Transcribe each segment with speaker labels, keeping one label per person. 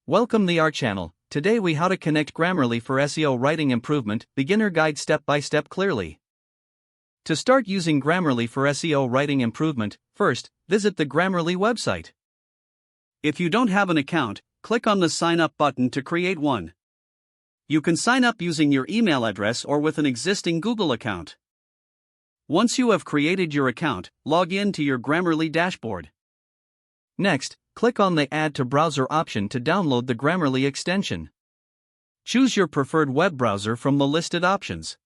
Speaker 1: Welcome to our channel. Today we how to connect Grammarly for SEO writing improvement, beginner guide step by step clearly. To start using Grammarly for SEO writing improvement, first, visit the Grammarly website. If you don't have an account, click on the sign up button to create one. You can sign up using your email address or with an existing Google account. Once you have created your account, log in to your Grammarly dashboard. Next, click on the Add to Browser option to download the Grammarly extension. Choose your preferred web browser from the listed options.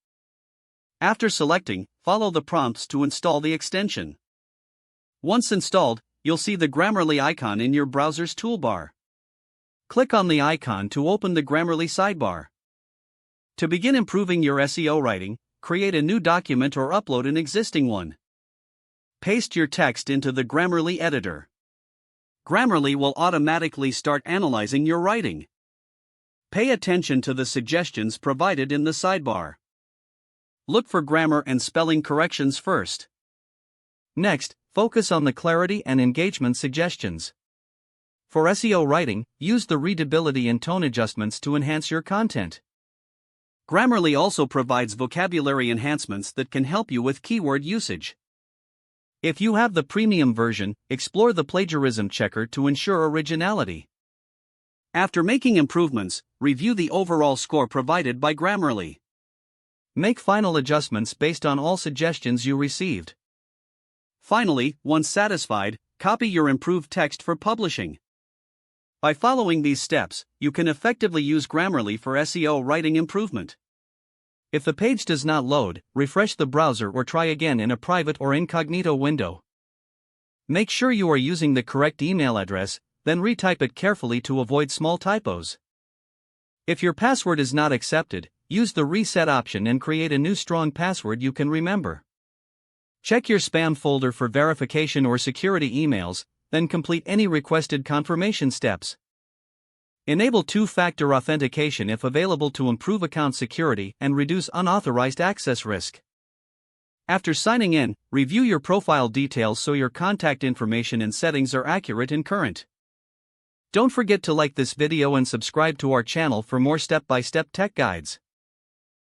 Speaker 1: After selecting, follow the prompts to install the extension. Once installed, you'll see the Grammarly icon in your browser's toolbar. Click on the icon to open the Grammarly sidebar. To begin improving your SEO writing, create a new document or upload an existing one. Paste your text into the Grammarly editor. Grammarly will automatically start analyzing your writing. Pay attention to the suggestions provided in the sidebar. Look for grammar and spelling corrections first. Next, focus on the clarity and engagement suggestions. For SEO writing, use the readability and tone adjustments to enhance your content. Grammarly also provides vocabulary enhancements that can help you with keyword usage. If you have the premium version, explore the plagiarism checker to ensure originality. After making improvements, review the overall score provided by Grammarly. Make final adjustments based on all suggestions you received. Finally, once satisfied, copy your improved text for publishing. By following these steps, you can effectively use Grammarly for SEO writing improvement. If the page does not load, refresh the browser or try again in a private or incognito window. Make sure you are using the correct email address, then retype it carefully to avoid small typos. If your password is not accepted, use the reset option and create a new strong password you can remember. Check your spam folder for verification or security emails, then complete any requested confirmation steps. Enable two-factor authentication if available to improve account security and reduce unauthorized access risk. After signing in, review your profile details so your contact information and settings are accurate and current. Don't forget to like this video and subscribe to our channel for more step-by-step tech guides.